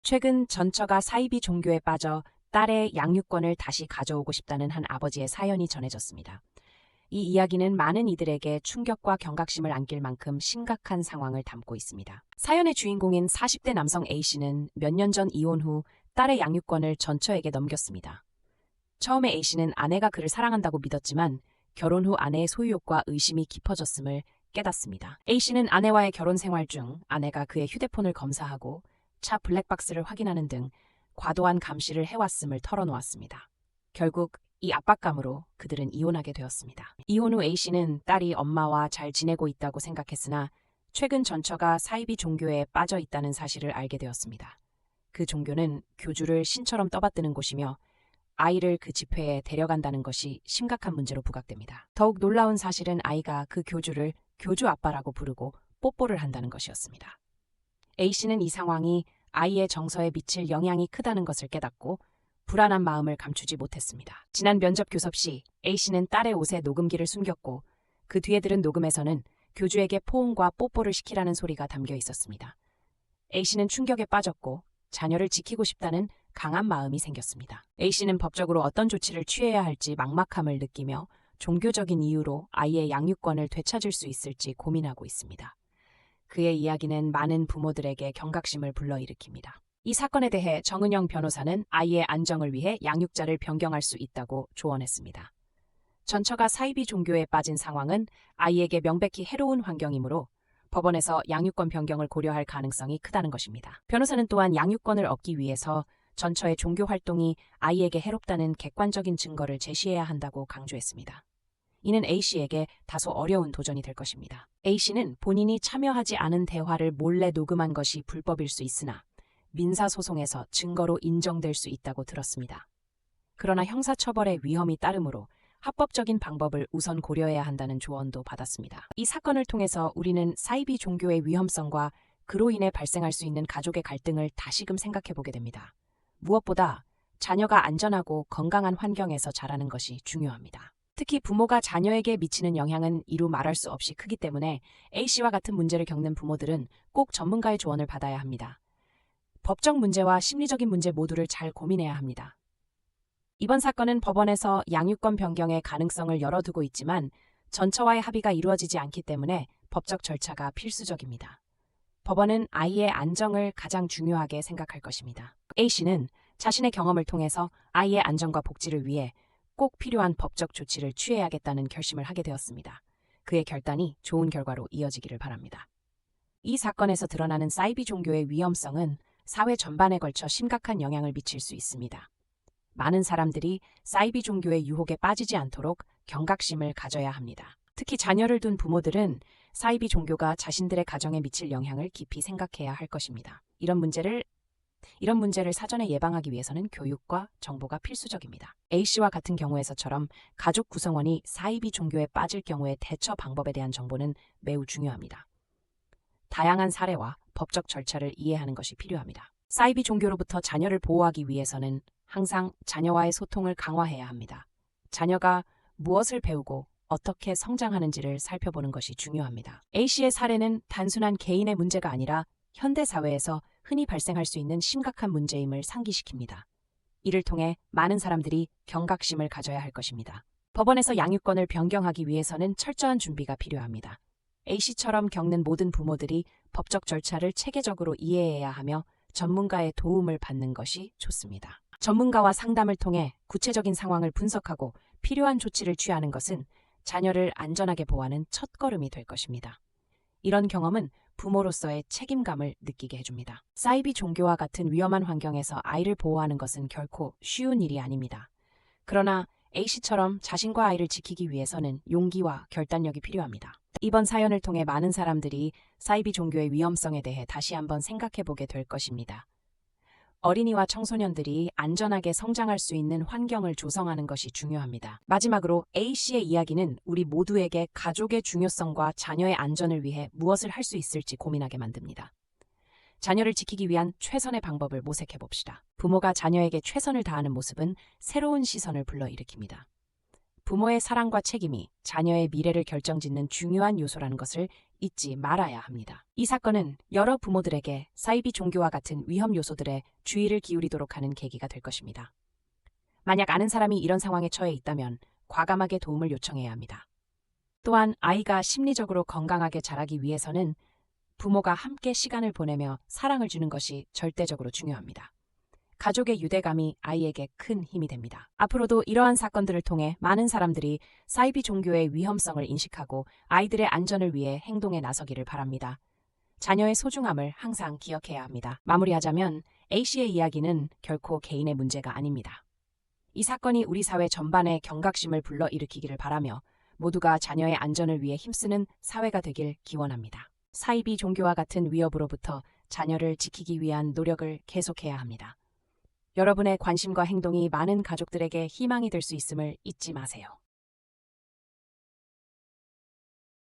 최근 전처가 사이비 종교에 빠져 딸의 양육권을 다시 가져오고 싶다는 한 아버지의 사연이 전해졌습니다. 이 이야기는 많은 이들에게 충격과 경각심을 안길 만큼 심각한 상황을 담고 있습니다. 사연의 주인공인 40대 남성 A씨는 몇 년 전 이혼 후 딸의 양육권을 전처에게 넘겼습니다. 처음에 A씨는 아내가 그를 사랑한다고 믿었지만 결혼 후 아내의 소유욕과 의심이 깊어졌음을 깨닫습니다. A씨는 아내와의 결혼 생활 중 아내가 그의 휴대폰을 검사하고 차 블랙박스를 확인하는 등 과도한 감시를 해왔음을 털어놓았습니다. 결국 이 압박감으로 그들은 이혼하게 되었습니다. 이혼 후 A씨는 딸이 엄마와 잘 지내고 있다고 생각했으나 최근 전처가 사이비 종교에 빠져 있다는 사실을 알게 되었습니다. 그 종교는 교주를 신처럼 떠받드는 곳이며 아이를 그 집회에 데려간다는 것이 심각한 문제로 부각됩니다. 더욱 놀라운 사실은 아이가 그 교주를 교주 아빠라고 부르고 뽀뽀를 한다는 것이었습니다. A씨는 이 상황이 아이의 정서에 미칠 영향이 크다는 것을 깨닫고 불안한 마음을 감추지 못했습니다. 지난 면접 교섭 시 A씨는 딸의 옷에 녹음기를 숨겼고 그 뒤에 들은 녹음에서는 교주에게 포옹과 뽀뽀를 시키라는 소리가 담겨 있었습니다. A씨는 충격에 빠졌고 자녀를 지키고 싶다는 강한 마음이 생겼습니다. A씨는 법적으로 어떤 조치를 취해야 할지 막막함을 느끼며 종교적인 이유로 아이의 양육권을 되찾을 수 있을지 고민하고 있습니다. 그의 이야기는 많은 부모들에게 경각심을 불러일으킵니다. 이 사건에 대해 정은영 변호사는 아이의 안정을 위해 양육자를 변경할 수 있다고 조언했습니다. 전처가 사이비 종교에 빠진 상황은 아이에게 명백히 해로운 환경이므로 법원에서 양육권 변경을 고려할 가능성이 크다는 것입니다. 변호사는 또한 양육권을 얻기 위해서 전처의 종교 활동이 아이에게 해롭다는 객관적인 증거를 제시해야 한다고 강조했습니다. 이는 A씨에게 다소 어려운 도전이 될 것입니다. A씨는 본인이 참여하지 않은 대화를 몰래 녹음한 것이 불법일 수 있으나 민사소송에서 증거로 인정될 수 있다고 들었습니다. 그러나 형사처벌의 위험이 따르므로 합법적인 방법을 우선 고려해야 한다는 조언도 받았습니다. 이 사건을 통해서 우리는 사이비 종교의 위험성과 그로 인해 발생할 수 있는 가족의 갈등을 다시금 생각해 보게 됩니다. 무엇보다 자녀가 안전하고 건강한 환경에서 자라는 것이 중요합니다. 특히 부모가 자녀에게 미치는 영향은 이루 말할 수 없이 크기 때문에 A씨와 같은 문제를 겪는 부모들은 꼭 전문가의 조언을 받아야 합니다. 법적 문제와 심리적인 문제 모두를 잘 고민해야 합니다. 이번 사건은 법원에서 양육권 변경의 가능성을 열어두고 있지만 전처와의 합의가 이루어지지 않기 때문에 법적 절차가 필수적입니다. 법원은 아이의 안정을 가장 중요하게 생각할 것입니다. A씨는 자신의 경험을 통해서 아이의 안전과 복지를 위해 꼭 필요한 법적 조치를 취해야겠다는 결심을 하게 되었습니다. 그의 결단이 좋은 결과로 이어지기를 바랍니다. 이 사건에서 드러나는 사이비 종교의 위험성은 사회 전반에 걸쳐 심각한 영향을 미칠 수 있습니다. 많은 사람들이 사이비 종교의 유혹에 빠지지 않도록 경각심을 가져야 합니다. 특히 자녀를 둔 부모들은 사이비 종교가 자신들의 가정에 미칠 영향을 깊이 생각해야 할 것입니다. 이런 문제를 사전에 예방하기 위해서는 교육과 정보가 필수적입니다. A씨와 같은 경우에서처럼 가족 구성원이 사이비 종교에 빠질 경우의 대처 방법에 대한 정보는 매우 중요합니다. 다양한 사례와 법적 절차를 이해하는 것이 필요합니다. 사이비 종교로부터 자녀를 보호하기 위해서는 항상 자녀와의 소통을 강화해야 합니다. 자녀가 무엇을 배우고 어떻게 성장하는지를 살펴보는 것이 중요합니다. A씨의 사례는 단순한 개인의 문제가 아니라 현대 사회에서 흔히 발생할 수 있는 심각한 문제임을 상기시킵니다. 이를 통해 많은 사람들이 경각심을 가져야 할 것입니다. 법원에서 양육권을 변경하기 위해서는 철저한 준비가 필요합니다. A씨처럼 겪는 모든 부모들이 법적 절차를 체계적으로 이해해야 하며 전문가의 도움을 받는 것이 좋습니다. 전문가와 상담을 통해 구체적인 상황을 분석하고 필요한 조치를 취하는 것은 자녀를 안전하게 보호하는 첫걸음이 될 것입니다. 이런 경험은 부모로서의 책임감을 느끼게 해줍니다. 사이비 종교와 같은 위험한 환경에서 아이를 보호하는 것은 결코 쉬운 일이 아닙니다. 그러나 A씨처럼 자신과 아이를 지키기 위해서는 용기와 결단력이 필요합니다. 이번 사연을 통해 많은 사람들이 사이비 종교의 위험성에 대해 다시 한번 생각해보게 될 것입니다. 어린이와 청소년들이 안전하게 성장할 수 있는 환경을 조성하는 것이 중요합니다. 마지막으로 A씨의 이야기는 우리 모두에게 가족의 중요성과 자녀의 안전을 위해 무엇을 할 수 있을지 고민하게 만듭니다. 자녀를 지키기 위한 최선의 방법을 모색해봅시다. 부모가 자녀에게 최선을 다하는 모습은 새로운 시선을 불러일으킵니다. 부모의 사랑과 책임이 자녀의 미래를 결정짓는 중요한 요소라는 것을 잊지 말아야 합니다. 이 사건은 여러 부모들에게 사이비 종교와 같은 위험 요소들에 주의를 기울이도록 하는 계기가 될 것입니다. 만약 아는 사람이 이런 상황에 처해 있다면 과감하게 도움을 요청해야 합니다. 또한 아이가 심리적으로 건강하게 자라기 위해서는 부모가 함께 시간을 보내며 사랑을 주는 것이 절대적으로 중요합니다. 가족의 유대감이 아이에게 큰 힘이 됩니다. 앞으로도 이러한 사건들을 통해 많은 사람들이 사이비 종교의 위험성을 인식하고 아이들의 안전을 위해 행동에 나서기를 바랍니다. 자녀의 소중함을 항상 기억해야 합니다. 마무리하자면 A씨의 이야기는 결코 개인의 문제가 아닙니다. 이 사건이 우리 사회 전반에 경각심을 불러일으키기를 바라며 모두가 자녀의 안전을 위해 힘쓰는 사회가 되길 기원합니다. 사이비 종교와 같은 위협으로부터 자녀를 지키기 위한 노력을 계속해야 합니다. 여러분의 관심과 행동이 많은 가족들에게 희망이 될 수 있음을 잊지 마세요.